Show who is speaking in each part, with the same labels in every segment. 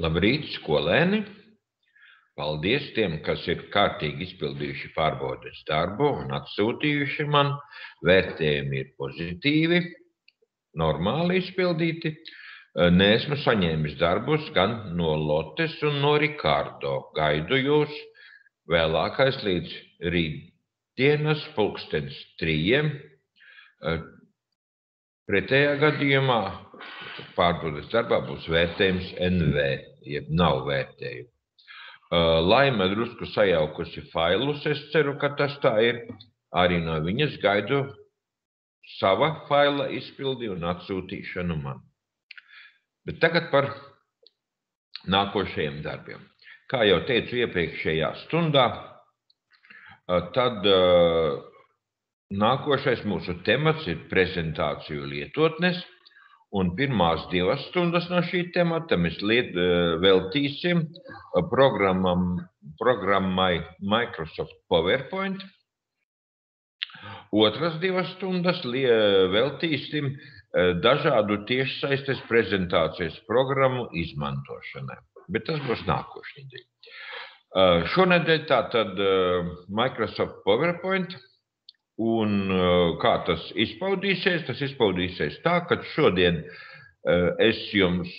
Speaker 1: Labrīt, skolēni! Paldies tiem, kas ir kārtīgi izpildījuši pārbaudes darbu un atsūtījuši man. Vērtējumi ir pozitīvi, normāli izpildīti. Neesmu saņēmis darbus gan no Lotes un no Rikārdo. Gaidu jūs vēlākais līdz rītdienas 3:00. Pretējā gadījumā pārbaudes darbā būs vērtējums NV, jeb nav vērtējumu. Laime drusku sajaukusi failus, es ceru, ka tas tā ir. Arī no viņas gaidu sava faila izpildi un atsūtīšanu man. Bet tagad par nākošajiem darbiem. Kā jau teicu iepriekšējā stundā, tad nākošais mūsu temats ir prezentāciju lietotnes, un pirmās 2 stundas no šī temata mēs veltīsim programmai Microsoft PowerPoint. Otras 2 stundas veltīsim dažādu tiešsaistes prezentācijas programmu izmantošanai. Bet tas būs nākošnedēļ. Šonedēļ tātad Microsoft PowerPoint. Un kā tas izpaudīsies? Tas izpaudīsies tā, ka šodien es jums,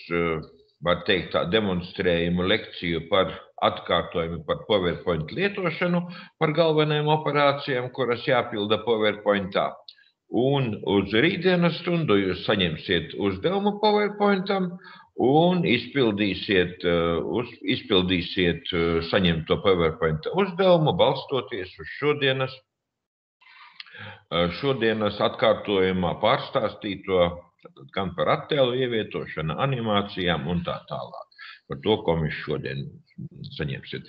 Speaker 1: var teikt, tā demonstrējumu lekciju par atkārtojumu par PowerPoint lietošanu, par galvenajām operācijām, kuras jāpilda PowerPointā. Un uz rītdienas stundu jūs saņemsiet uzdevumu PowerPointam un izpildīsiet saņemto PowerPointa uzdevumu, balstoties uz šodienas atkārtojumā pārstāstīto gan par attēlu ievietošanu, animācijām un tā tālāk. Par to, ko mēs šodien saņemsiet.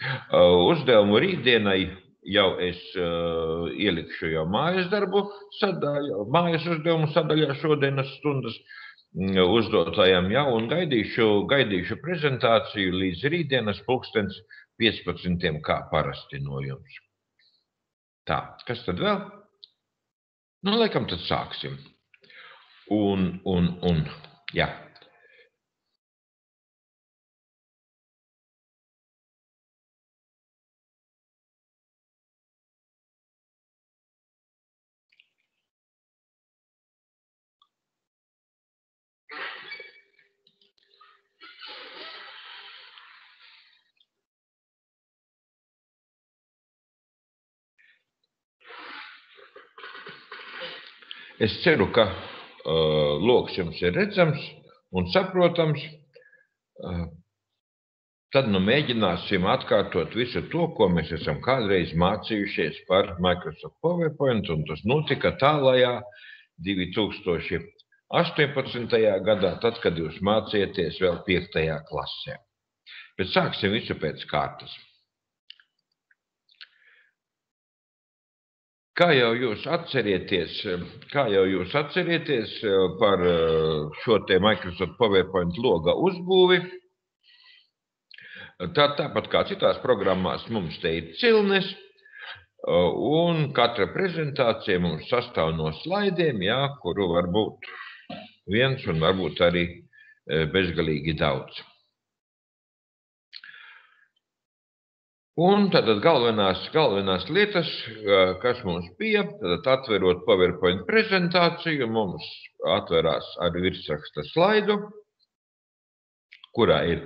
Speaker 1: Uzdevumu rītdienai jau es ielikšu jau mājas darbu sadaļā, mājas uzdevumu sadaļā šodienas stundas uzdotājām jau un gaidīšu prezentāciju līdz rītdienas 15:00, kā parasti no jums. Tā, kas tad vēl? Nu, laikam tad sāksim. Jā. Es ceru, ka loks jums ir redzams un saprotams. Tad nu mēģināsim atkārtot visu to, ko mēs esam kādreiz mācījušies par Microsoft PowerPoint, un tas notika tālajā 2018. gadā, tad, kad jūs mācieties vēl 5. klasē. Bet sāksim visu pēc kārtas. Kā jau jūs atcerieties par šo te Microsoft PowerPoint loga uzbūvi, tāpat kā citās programmās mums te ir cilnes, un katra prezentācija mums sastāv no slaidiem, jā, kuru var būt viens un varbūt arī bezgalīgi daudz. Un tātad galvenās lietas, kas mums bija, tad atverot PowerPoint prezentāciju, mums atverās ar virsraksta slaidu, kurā ir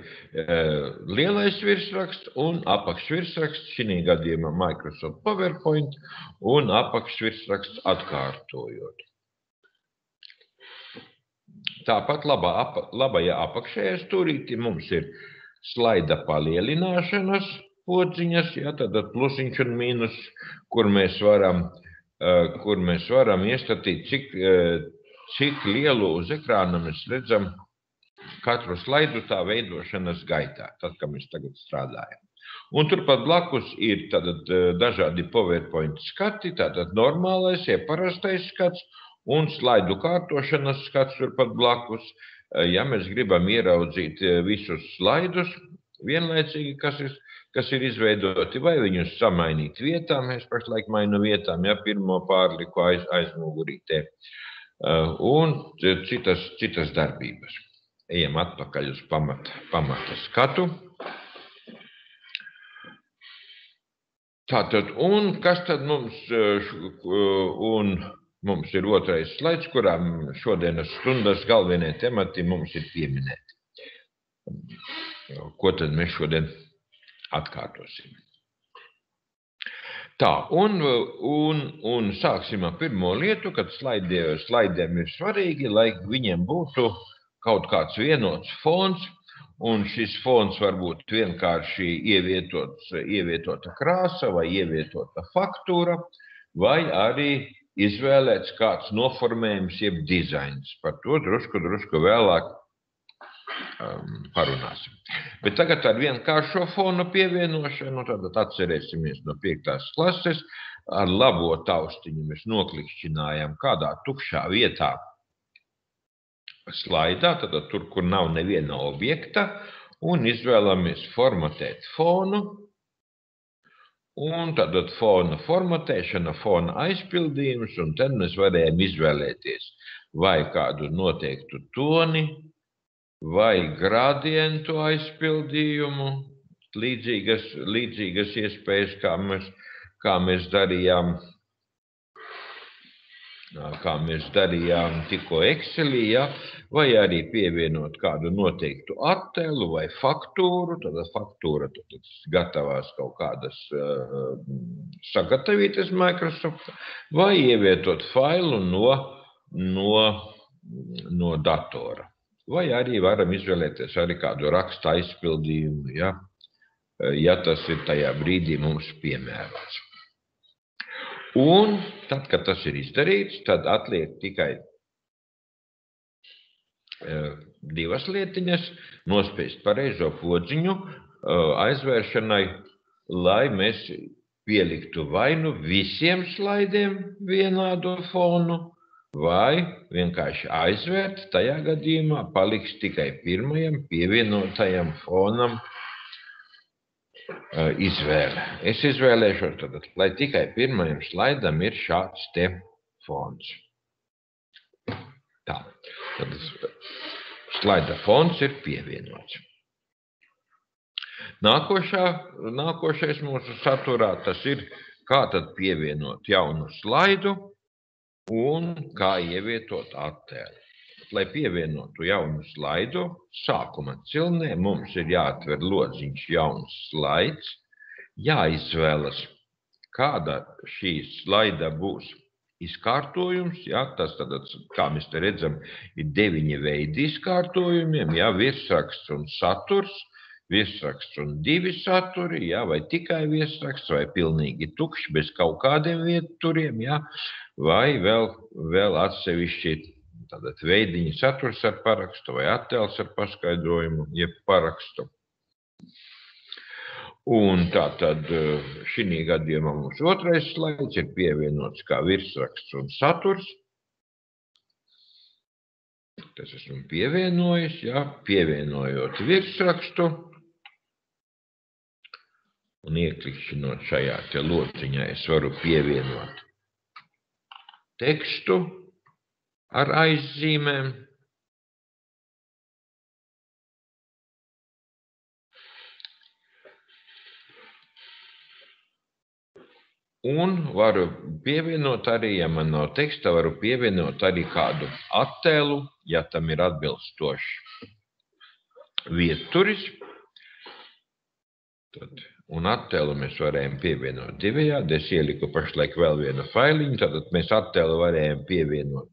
Speaker 1: lielais virsraksts un apakšvirsraksts, šī gadījumā Microsoft PowerPoint, un apakšvirsraksts atkārtojot. Tāpat labajā apakšējā stūrītī mums ir slaida palielināšanas podziņas, jā, tātad plusiņš un mīnus, kur mēs varam iestatīt, cik lielu uz ekrāna mēs redzam katru slaidu tā veidošanas gaitā, tad, kad mēs tagad strādājam. Un turpat blakus ir tātad dažādi PowerPoint skati, tātad normālais, ja parastais skats un slaidu kārtošanas skats turpat blakus. Ja mēs gribam ieraudzīt visus slaidus vienlaicīgi, kas ir izveidoti, vai viņus samainīt vietām. Es pašlaik mainu vietām, ja pirmo pārliku aizmugurītē, un citas darbības. ejam atpakaļ uz pamata skatu. Tātad, un kas tad mums ir otrais slaids, kurā šodienas stundas galvenie temati mums ir pieminēti. Ko tad mēs šodien atkārtosim? Tā, un sāksim ar pirmo lietu, kad slaidiem ir svarīgi, lai viņiem būtu kaut kāds vienots fons, un šis fons var būt vienkārši ievietota krāsa vai ievietota faktūra, vai arī izvēlēts kāds noformējums, jeb dizains. Par to drusku vēlāk parunāsim. Bet tagad ar vienkāršo fonu pievienošanu, tad atcerēsimies no 5. klases, ar labo taustiņu mēs noklikšķinājām kādā tukšā vietā slaidā, tad tur, kur nav neviena objekta, un izvēlamies formatēt fonu, un tad fona formatēšana, fona aizpildījums, un tad mēs varējām izvēlēties vai kādu noteiktu toni, vai gradientu aizpildījumu, līdzīgas iespējas, kā mēs darījām tikko Excelī, ja? Vai arī pievienot kādu noteiktu attēlu vai faktūru, tad faktūra gatavās kaut kādas sagatavītas Microsoft, vai ievietot failu no datora. Vai arī varam izvēlēties arī kādu raksta aizpildījumu, ja tas ir tajā brīdī mums piemērots. Un tad, kad tas ir izdarīts, tad atliek tikai divas lietiņas, nospiest pareizo podziņu aizvēršanai, lai mēs pieliktu vai nu visiem slaidiem vienādu fonu, vai vienkārši aizvērt, tajā gadījumā paliks tikai pirmajam pievienotajam fonam izvēle. Es izvēlēšos tad, lai tikai pirmajam slaidam ir šāds te fons. Tā, tad slaida fons ir pievienots. Nākošais mūsu saturā tas ir, kā tad pievienot jaunu slaidu un kā ievietot attēlu. Lai pievienotu jaunu slaidu, sākuma cilnē mums ir jāatver lodziņš jauns slaids, jāizvēlas, kāda šī slaida būs izkārtojums, tas tad, kā mēs te redzam, ir 9 veidi izkārtojumiem, virsraksts un saturs, virsraksts un 2 saturi, vai tikai virsraksts, vai pilnīgi tukšs, bez kaut kādiem vieturiem, vai vēl atsevišķi tātad veidiņi saturs ar parakstu vai attēls ar paskaidrojumu, jeb parakstu. Un tātad šī gadījumā mums otrais slaids ir pievienots kā virsraksts un saturs. Tas esmu pievienojis, pievienojot virsrakstu un ieklikšķinot šajā te lociņā es varu pievienot tekstu ar aizzīmēm. Un varu pievienot arī, ja man nav teksta, varu pievienot arī kādu attēlu, ja tam ir atbilstošs vieturis. Un attēlu mēs varējām pievienot divējādi. Es ieliku pašlaik vēl vienu failiņu, tad mēs attēlu varējām pievienot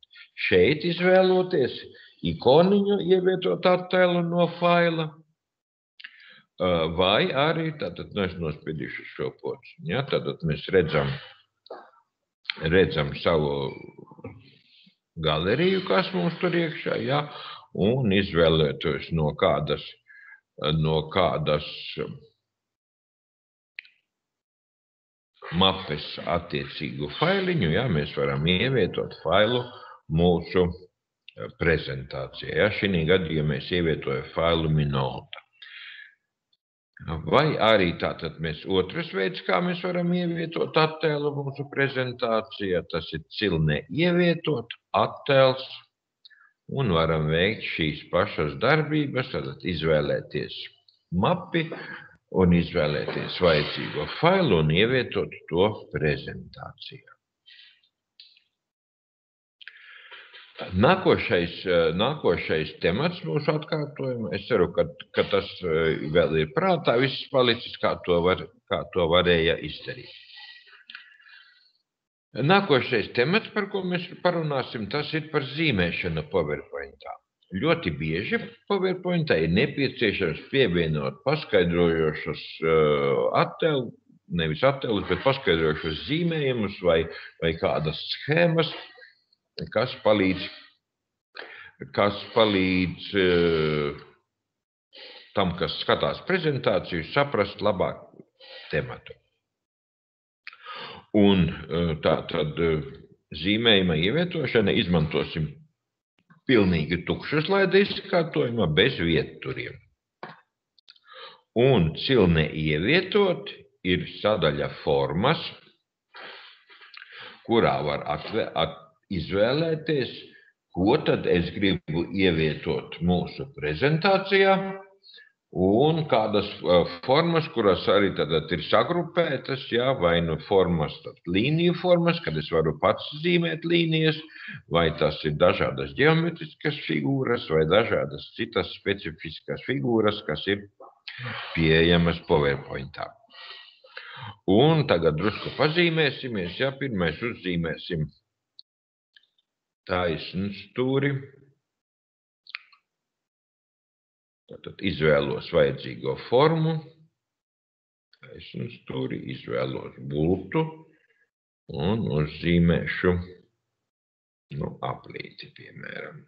Speaker 1: šeit, izvēloties ikoniņu, ievietot attēlu no faila, vai arī, tātad es nospiedīšu šo pociņu, tātad mēs redzam savu galeriju, kas mums tur iekšā, un izvēlētos no kādas mapes attiecīgu failiņu, mēs varam ievietot failu mūsu prezentācijā. Šī gadījumā mēs ievietojam failu Minolta. Vai arī tātad mēs otrs veids, kā mēs varam ievietot attēlu mūsu prezentācijā, tas ir cilnē ievietot attēls un varam veikt šīs pašas darbības, tad izvēlēties mapi un izvēlēties vajadzīgo failu un ievietot to prezentācijā. Nākošais temats mūsu atkārtojuma. Es ceru, ka tas vēl ir prātā viss palicis, kā to varēja izdarīt. Nākošais temats, par ko mēs parunāsim, tas ir par zīmēšanu PowerPointā. Ļoti bieži PowerPointā ir nepieciešams pievienot paskaidrojošus attēlus, nevis attēlus, bet paskaidrojošus zīmējumus vai kādas schēmas, kas palīdz tam, kas skatās prezentāciju, saprast labāk tematu. Un tātad zīmējuma ievietošana izmantosim pilnīgi tukšu slaida izkārtojumā bez vietturiem. Un cilne ievietot ir sadaļa formas, kurā var izvēlēties, ko tad es gribu ievietot mūsu prezentācijā, un kādas formas, kuras arī tad ir sagrupētas, vai nu formas, līniju formas, kad es varu pats zīmēt līnijas, vai tas ir dažādas ģeometriskas figūras, vai dažādas citas specifiskas figūras, kas ir pieejamas PowerPointā. Un tagad drusku pazīmēsimies, pirmais uzzīmēsim taisnu stūri. Tātad izvēlos vajadzīgo formu, taisnu stūri, izvēlos bultu un uzzīmēšu aplīti, piemēram.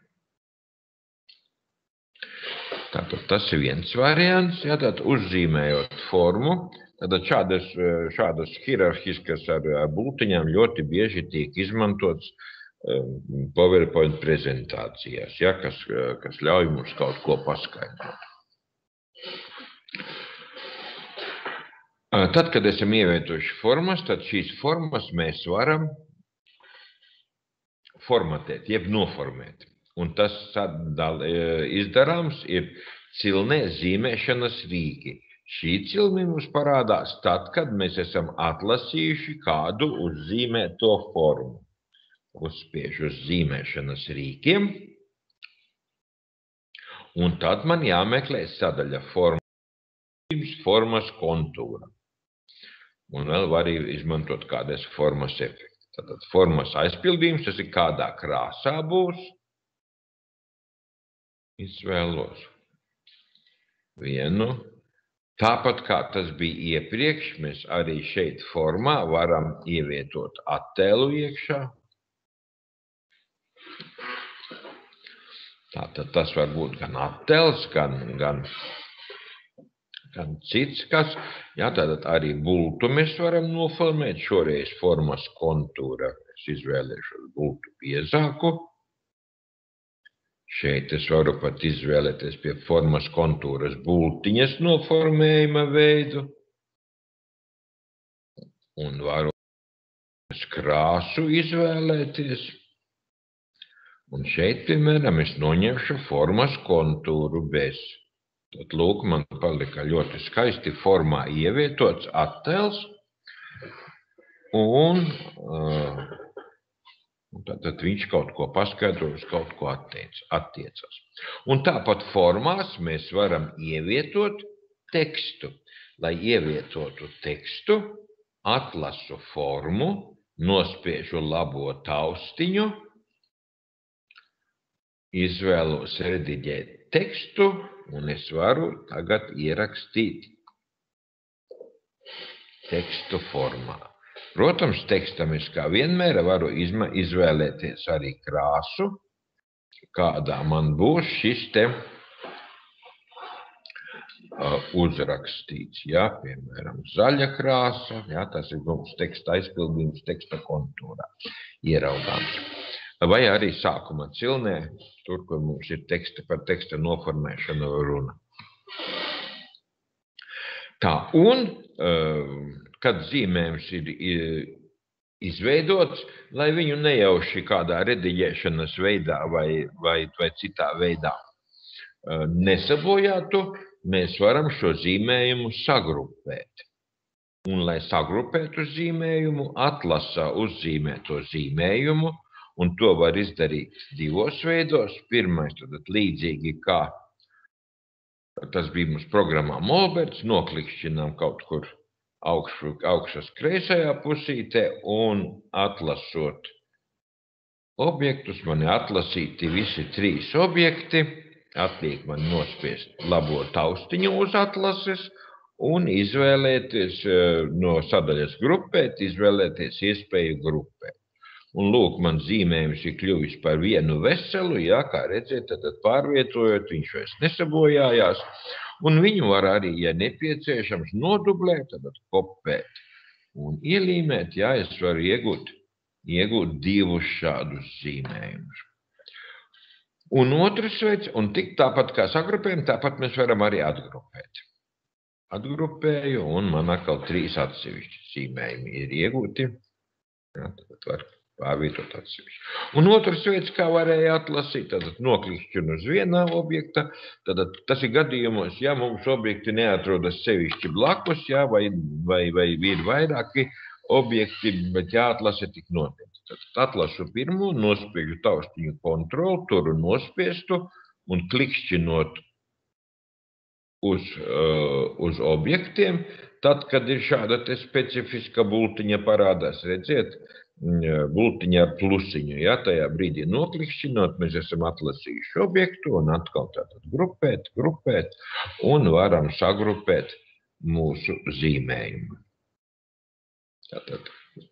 Speaker 1: Tātad tas ir viens variants, tātad uzzīmējot formu. Tātad šādas hierarhiskas ar bultiņām ļoti bieži tiek izmantots PowerPoint prezentācijās, kas ļauj mums kaut ko paskaidrot. Tad, kad esam ievietojuši formas, tad šīs formas mēs varam formatēt, jeb noformēt. Un tas izdarāms ir cilnē zīmēšanas rīki. Šī cilme mums parādās tad, kad mēs esam atlasījuši kādu uzzīmēto formu. Uzspiežu uz zīmēšanas rīkiem, un tad man jāmeklē sadaļa formas kontūra. Un vēl var izmantot kādas formas efekti. Tātad formas aizpildījums, tas ir kādā krāsā būs. Izvēlos vienu. Tāpat kā tas bija iepriekš, mēs arī šeit formā varam ievietot attēlu iekšā. Tātad tas var būt gan attēls, gan cits kas. Tātad arī bultu mēs varam noformēt. Šoreiz formas kontūra. Es izvēlēšos bultu biezāku. Šeit es varu pat izvēlēties pie formas kontūras bultiņas noformējuma veidu. Un varu krāsu izvēlēties. Un šeit, piemēram, es noņemšu formas kontūru bez. Tad, lūk, man palika ļoti skaisti formā ievietots attēls. Un tad viņš kaut ko paskaidro, uz kaut ko attiecas. Un tāpat formās mēs varam ievietot tekstu. Lai ievietotu tekstu, atlasu formu, nospiežu labo taustiņu, izvēlos rediģēt tekstu, un es varu tagad ierakstīt tekstu formā. Protams, tekstam es kā vienmēr varu izvēlēties arī krāsu, kādā man būs šis te uzrakstīts. Piemēram, zaļa krāsa, tas ir mums teksta aizpildījums teksta kontūrā ieraugāms. Vai arī sākuma cilnē, tur, kur mums ir par teksta noformēšanu runa. Tā, un kad zīmējums ir izveidots, lai viņu nejauši kādā rediģēšanas veidā vai citā veidā nesabojātu, mēs varam šo zīmējumu sagrupēt. Un, lai sagrupētu zīmējumu, atlasā uzzīmēto zīmējumu, un to var izdarīt divos veidos. Pirmais, tad līdzīgi kā tas bija mums programmā Molberts, noklikšķinām kaut kur augšas kreisajā pusītē un atlasot objektus, man ir atlasīti visi 3 objekti, atliek man nospiest labo taustiņu uz atlases un izvēlēties no sadaļas grupēt, izvēlēties iespēju grupēt. Un lūk, man zīmējums ir kļuvis par vienu veselu, jā, kā redzēt, tad pārvietojot, viņš vairs nesabojājās, un viņu var arī, ja nepieciešams, nodublēt, tad kopēt un ielīmēt, jā, es varu iegūt 2 šādus zīmējumus. Un otrs veids, un tik tāpat kā sagrupējam, tāpat mēs varam arī atgrupēt. Atgrupēju, un man atkal 3 atsevišķi zīmējumi ir iegūti, jā, tad var pārvietot atsevišķi. Un otrs veids, kā varēja atlasīt, tad noklikšķinu uz vienā objekta, tad tas ir gadījumos, ja mums objekti neatrodas sevišķi blakus, jā, vai ir vairāki objekti, bet jāatlasa tik noteikti. Tad atlasu pirmo, nospiežu taustiņu kontroli, turu nospiestu un klikšķinot uz objektiem, tad, kad ir šāda te specifiska bultiņa parādās, redziet, bultiņa ar plusiņu, ja, tajā brīdī noklikšķinot, mēs esam atlasījuši objektu un atkal tātad grupēt un varam sagrupēt mūsu zīmējumu. Tātad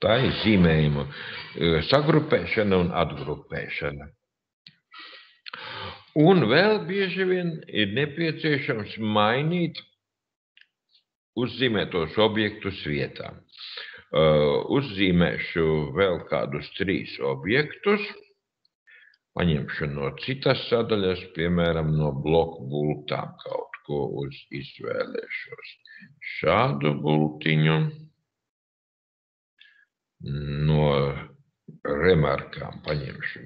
Speaker 1: tā ir zīmējumu sagrupēšana un atgrupēšana. Un vēl bieži vien ir nepieciešams mainīt uzzīmētos objektus vietām. Uzzīmēšu vēl kādus 3 objektus, paņemšu no citas sadaļas, piemēram, no bloku bultām kaut ko izvēlēšos. Šādu bultiņu, no remarkām paņemšu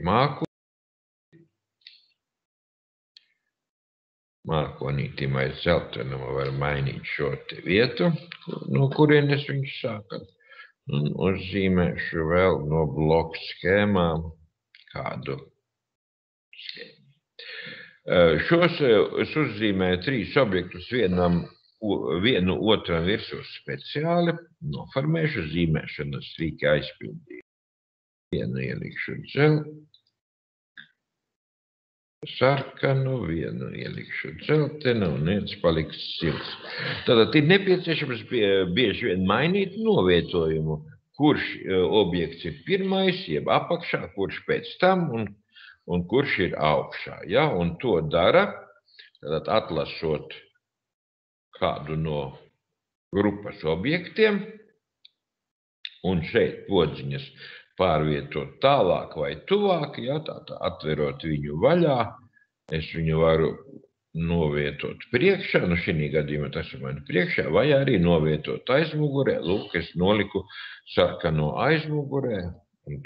Speaker 1: mākonītim aiz zeltainuma var mainīt šo te vietu, no kurienes viņš sākas. Un uzzīmēšu vēl no bloku schēmām kādu schēmu. Šos es uzzīmēju 3 objektus vienu otram virsū speciāli, noformēšu zīmēšanas rīki aizpildīju. Vienu ielikšu sarkanu, vienu ielikšu dzeltenu un viens paliks sils. Tātad ir nepieciešams bieži vien mainīt novietojumu, kurš objekts ir pirmais, jeb apakšā, kurš pēc tam un kurš ir augšā. Ja? Un to dara, tātad atlasot kādu no grupas objektiem un šeit podziņas pārvietot tālāk vai tuvāk, ja, tā atverot viņu vaļā, es viņu varu novietot priekšā, nu šī gadījumā tas ir mani priekšā, vai arī novietot aizmugurē, lūk, es noliku sarkano aizmugurē,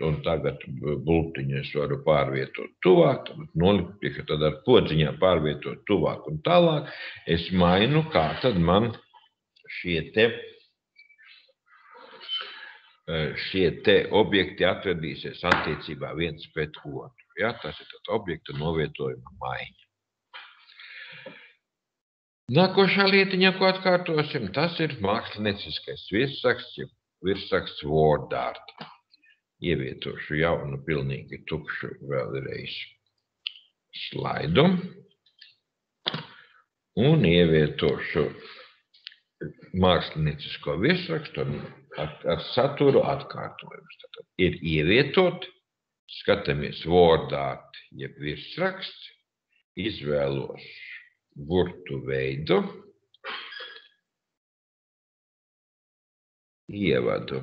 Speaker 1: un tagad bultiņu es varu pārvietot tuvāk, noliku priekšā, tad ar podziņā pārvietot tuvāk un tālāk, es mainu, kā tad man šie te objekti atradīsies attiecībā viens pret otru. Ja? Tas ir tad objekta novietojuma maiņa. Nākošā lietiņa, ko atkārtosim, tas ir mākslinieciskais virsraksts WordArt. Ievietošu jaunu, pilnīgi tukšu vēlreiz slaidu un ievietošu māksliniecisko virsrakstu ar saturu atkārtojumus. Tātad ir ievietot, skatāmies WordArt, jeb virsraksts, izvēlos burtu veidu, ievadu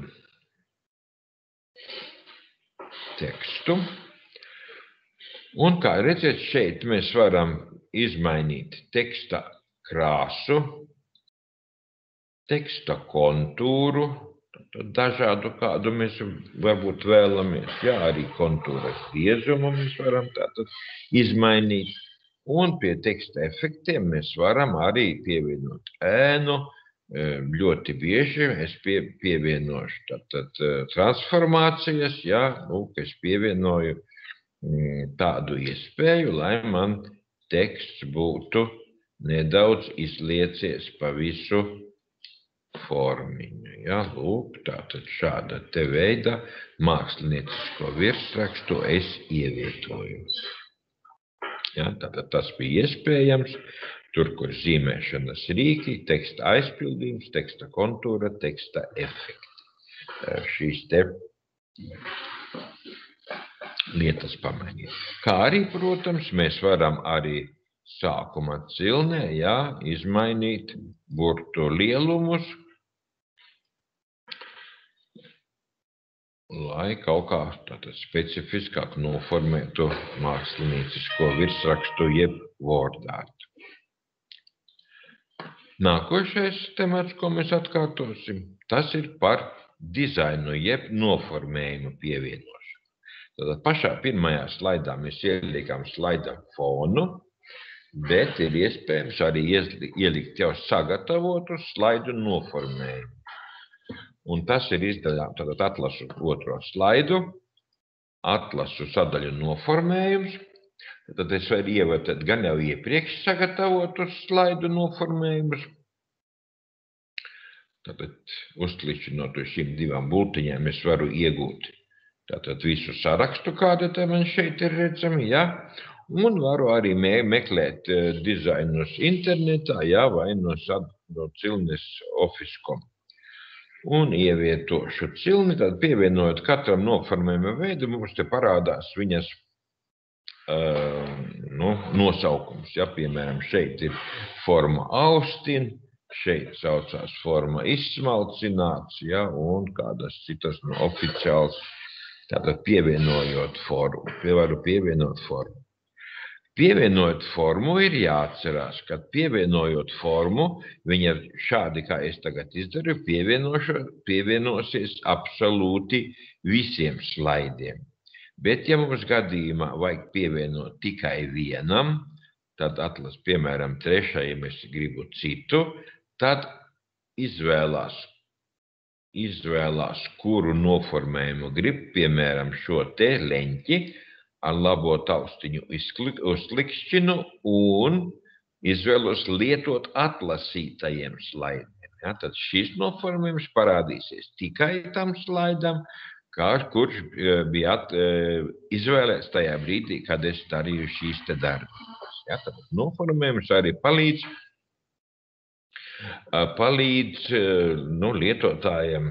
Speaker 1: tekstu, un kā redzēt, šeit mēs varam izmainīt teksta krāsu, teksta kontūru, dažādu, kādu mēs varbūt vēlamies. Jā, arī kontūras biezumu mēs varam tātad izmainīt. Un pie teksta efektiem mēs varam arī pievienot ēnu. Ļoti bieži es pievienošu tātad transformācijas, jā, es pievienoju tādu iespēju, lai man teksts būtu nedaudz izliecies pa visu formiņu. Ja? Lūk, tātad šāda te veida māksliniecisko virsrakstu es ievietoju. Ja? Tātad tas bija iespējams. Tur, kur zīmēšanas rīki, teksta aizpildījums, teksta kontūra, teksta efekti. Šīs te lietas pamainīt. Kā arī, protams, mēs varam arī sākuma cilnē, jā, izmainīt burtu lielumus, lai kaut kā tātad specifiskāk noformētu māksliniecisko virsrakstu jeb wordārtu. Nākošais temats, ko mēs atkārtosim, tas ir par dizainu jeb noformējumu pievienošanu. Tātad pašā pirmajā slaidā mēs ieliekam slaida fonu, bet ir iespējams arī ielikt jau sagatavotu slaidu noformējumu. Un tas ir izdarāms, tātad atlasu otro slaidu, atlasu sadaļu noformējums. Tad es varu ievietot gan jau iepriekš sagatavotus slaidu noformējumus. Tātad uzkliķinot uz šīm divām bultiņām es varu iegūt tātad visu sarakstu, kāda te man šeit ir redzami, ja? Un varu arī meklēt dizainus internetā, ja? Vai no cilnes Office.com. Un ievietošu cilni, tad pievienojot katram noformējuma veidu, mums te parādās viņas nosaukums. Ja? Piemēram, šeit ir forma Austin, šeit saucās forma izsmalcināts, ja? Un kādas citas oficiāls, tātad pievienojot formu. Varu pievienot formu. Pievienojot formu ir jāatcerās, ka pievienojot formu, viņa šādi, kā es tagad izdaru, pievienosies absolūti visiem slaidiem. Bet, ja mums gadījumā vajag pievienot tikai vienam, tad atlas, piemēram, trešajam es gribu citu, tad izvēlās, kuru noformējumu grib, piemēram, šo te leņķi, ar labo taustiņu uzklikšķinu un izvēlos lietot atlasītajiem slaidiem. Ja, tad šis noformējums parādīsies tikai tam slaidam, kurš bija izvēlēts tajā brīdī, kad es darīju šīs te darbības. Ja, tad noformējums arī palīdz lietotājiem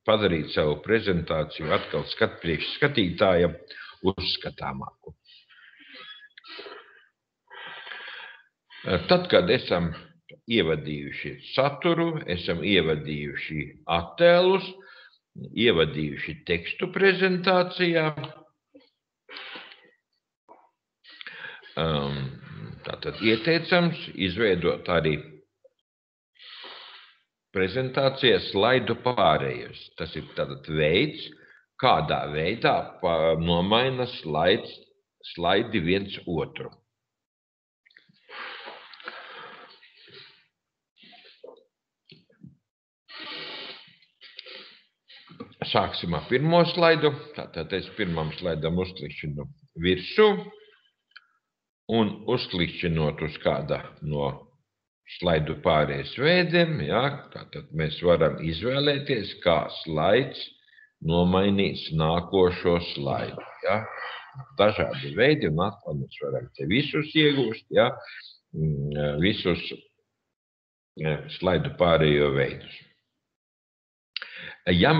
Speaker 1: padarīt savu prezentāciju atkal priekš skatītājiem uzskatāmāku. Tad, kad esam ievadījuši saturu, esam ievadījuši attēlus, ievadījuši tekstu prezentācijā, tātad ieteicams izveidot arī prezentācijā slaidu pārējas. Tas ir tātad veids, kādā veidā nomaina slaidi viens otru. Sāksim ar pirmo slaidu. Tātad es pirmam slaidam uzklikšķinu virsū un uzklikšķinot uz kāda no slaidu pārējas veidiem, ja, tātad mēs varam izvēlēties, kā slaids nomainīs nākošo slaidu. Ja? Dažādi veidi, un atkal mēs varam te visus iegūst, ja? Visus slaidu pārējo veidus. Ja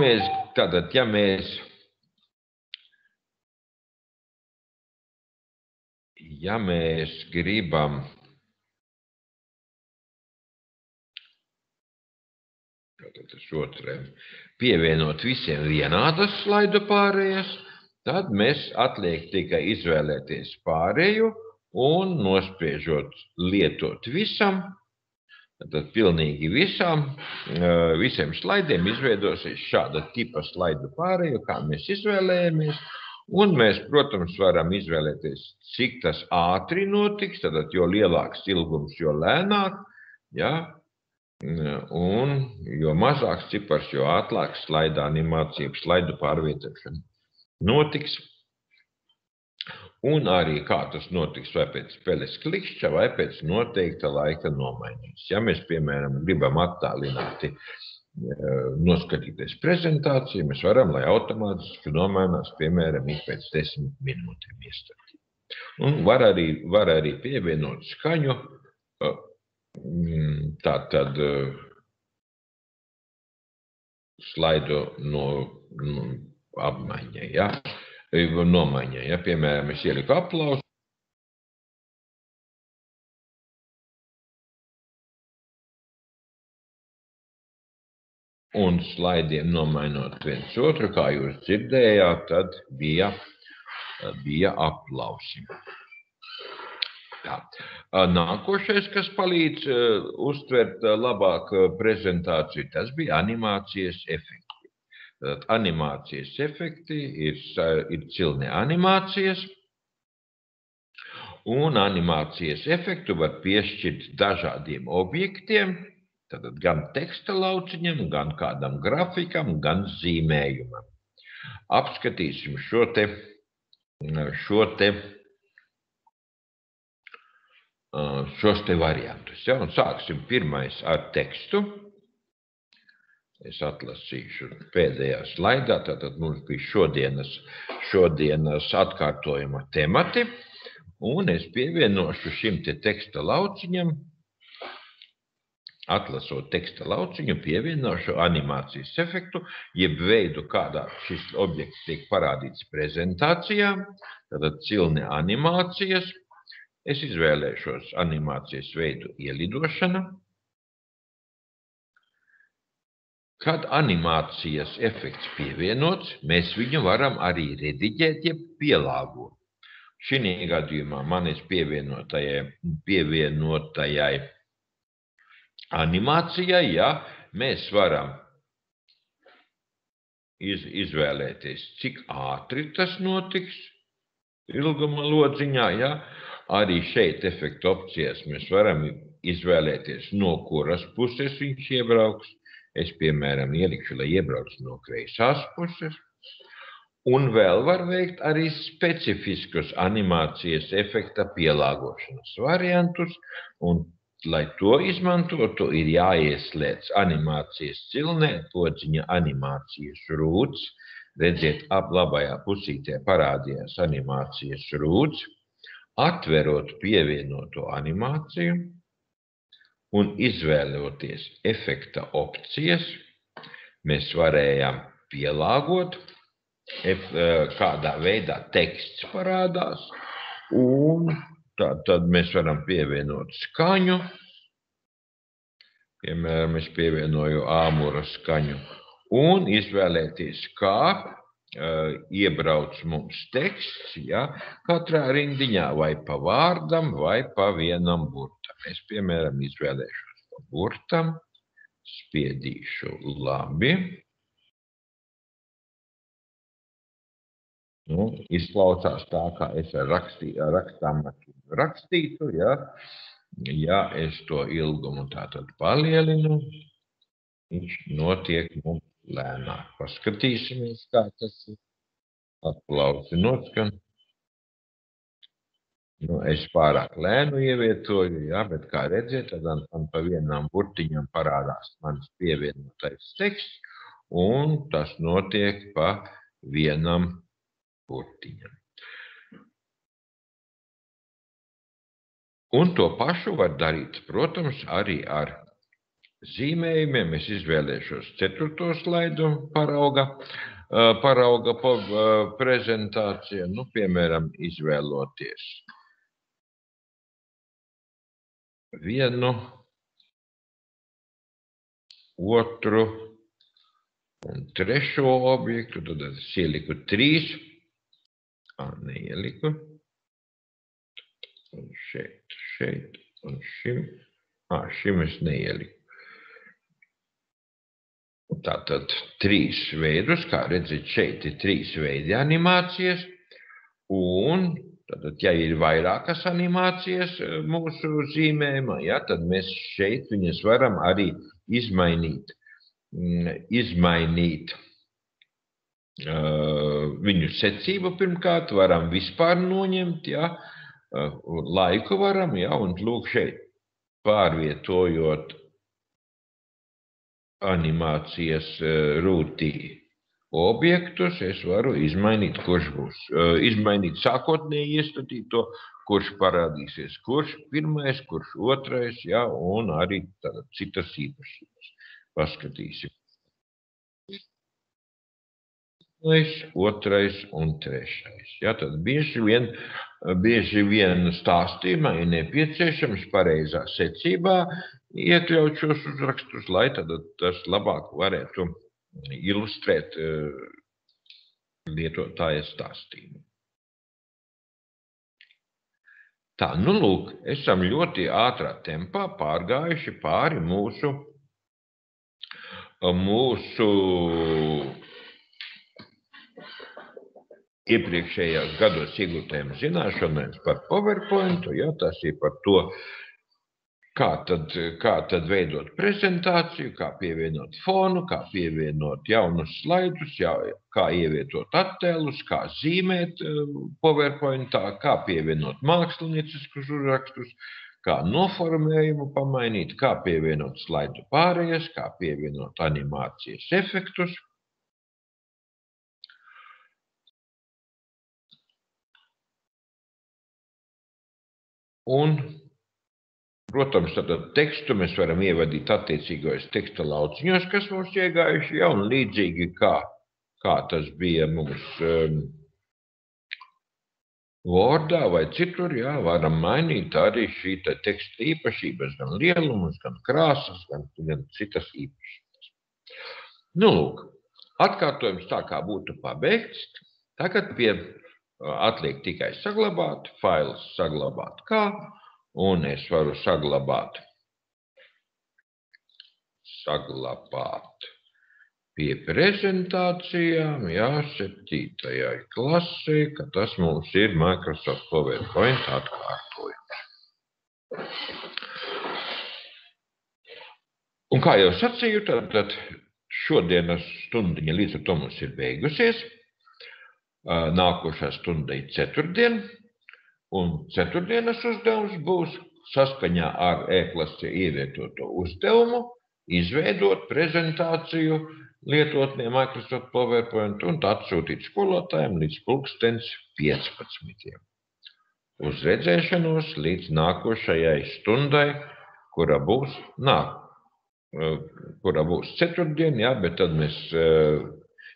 Speaker 1: mēs gribam pievienot visiem vienādas slaidu pārējas, tad mēs atliek tikai izvēlēties pārēju un nospiežot lietot visam, Tad pilnīgi visiem slaidiem izveidosies šāda tipa slaidu pārēju, kā mēs izvēlējamies. Un mēs, protams, varam izvēlēties, cik tas ātri notiks, tad jo lielāks ilgums, jo lēnāk, ja? Un jo mazāks cipars, jo ātrāk slaida animācija, slaidu pārvietošana notiks. Un arī kā tas notiks vai pēc peles klikšķa vai pēc noteikta laika nomaiņas. Ja mēs, piemēram, gribam attālināti noskatīties prezentāciju, mēs varam, lai automātiski nomainās, piemēram, ik pēc 10 minūtēm iestatīt. Un var arī pievienot skaņu, tātad slaidu apmaiņai, ja? Nomaiņai, ja, piemēram, es ieliku aplausu. Un slaidiem nomainot viens otru, kā jūs dzirdējāt, tad bija aplausi. Tā. Nākošais, kas palīdz uztvert labāk prezentāciju, tas bija animācijas efekti. Animācijas efekti ir cilne animācijas, un animācijas efektu var piešķirt dažādiem objektiem, tātad gan teksta lauciņam, gan kādam grafikam, gan zīmējumam. Apskatīsim šos te variantus. Ja? Un sāksim pirmais ar tekstu. Es atlasīšu pēdējā slaidā, tātad mums bija šodienas atkārtojuma temati, un es pievienošu šim te teksta lauciņam, atlasot teksta lauciņu, pievienošu animācijas efektu, jeb veidu, kādā šis objekts tiek parādīts prezentācijā, tātad cilne animācijas. Es izvēlēšos animācijas veidu ielidošana. Kad animācijas efekts pievienots, mēs viņu varam arī rediģēt, jeb pielāgot. Šī gadījumā manis pievienotajai animācijai, ja, mēs varam izvēlēties, cik ātri tas notiks ilguma lodziņā. Ja. Arī šeit efektu opcijas mēs varam izvēlēties, no kuras puses viņš iebrauks. Es, piemēram, ielikšu, lai iebrauc no kreisās puses. Un vēl var veikt arī specifiskus animācijas efekta pielāgošanas variantus. Un, lai to izmantotu, ir jāieslēdz animācijas cilnē, podziņa animācijas rūts. Redziet, labajā pusītē parādījās animācijas rūts. Atverot pievienoto animāciju. Un izvēloties efekta opcijas, mēs varējām pielāgot, kādā veidā teksts parādās, un tad mēs varam pievienot skaņu. Piemēram, es pievienoju āmura skaņu, un izvēlēties, kā iebrauc mums teksts, ja, katrā rindiņā, vai pa vārdam, vai pa vienam burtam. Es, piemēram, izvēlēšos pa burtam, spiedīšu labi. Nu, izklausās tā, kā es ar rakstāmašīnu rakstītu, ja. Ja es to ilgumu tātad palielinu, viņš notiek mums lēnāk. Paskatīsimies, kā tas ir. Aplausi noskan. Nu, es pārāk lēnu ievietoju, ja, bet kā redziet, tad man pa vienam burtiņam parādās mans pievienotais teksts, un tas notiek pa vienam burtiņam. Un to pašu var darīt, protams, arī ar zīmējumiem. Es izvēlēšos 4. slaidu parauga prezentāciju, nu, piemēram, izvēloties vienu, otru un 3. objektu, tad es ieliku 3, neieliku, un šeit, un šim, Šim es neieliku. Tātad 3 veidus, kā redzat, šeit ir 3 veidi animācijas, un tātad, ja ir vairākas animācijas mūsu zīmējumā, ja, tad mēs šeit viņas varam arī izmainīt viņu secību pirmkārt, varam vispār noņemt, ja, laiku varam, ja, un lūk šeit pārvietojot animācijas rūtī objektus, es varu izmainīt, kurš būs. Izmainīt sākotnēji iestatīto, kurš parādīsies, kurš pirmais, kurš otrais, ja, un arī citas īpašības. Paskatīsim. Otrais un trešais. Ja, tad bieži vien stāstījumā ir nepieciešams pareizā secībā iekļaut šos uzrakstus, lai tad tas labāk varētu ilustrēt lietotāja stāstījumu. Tā, nu lūk, esam ļoti ātrā tempā pārgājuši pāri mūsu iepriekšējās gados iegūtajām zināšanām par PowerPoint, ja, tas ir par to, kā tad veidot prezentāciju, kā pievienot fonu, kā pievienot jaunus slaidus, kā ievietot attēlus, kā zīmēt PowerPointā, kā pievienot mākslinieciskus uzrakstus, kā noformējumu pamainīt, kā pievienot slaidu pārējas, kā pievienot animācijas efektus. Un, protams, tad tekstu mēs varam ievadīt attiecīgajos teksta lauciņos, kas mums iegājuši, ja, un līdzīgi kā tas bija mums Wordā vai citur, ja, varam mainīt arī šī teksta īpašības, gan lielumus, gan krāsas, gan citas īpašības. Nu, lūk, atkārtojums tā kā būtu pabeigts, tagad atliek tikai saglabāt, fails saglabāt kā, un es varu saglabāt pie prezentācijām, 7. klasē, ka tas mums ir Microsoft PowerPoint atkārtojums. Un kā jau sacīju, tad šodienas stundiņa līdz ar to mums ir beigusies. Nākošā stunda ir ceturtdien, un ceturtdienas uzdevums būs saskaņā ar e-klasē ievietoto uzdevumu izveidot prezentāciju lietotnē Microsoft PowerPoint un atsūtīt skolotājiem līdz 15. Uz redzēšanos līdz nākošajai stundai, kura būs ceturtdien, bet tad mēs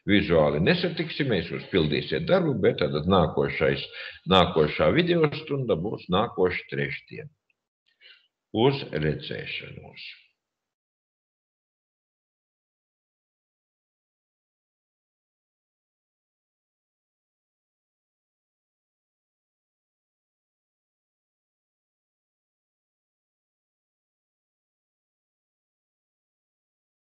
Speaker 1: vizuāli nesatiksimies, uzpildīsiet darbu, bet tad nākošā video stunda būs nākoša trešdien. Uz redzēšanos!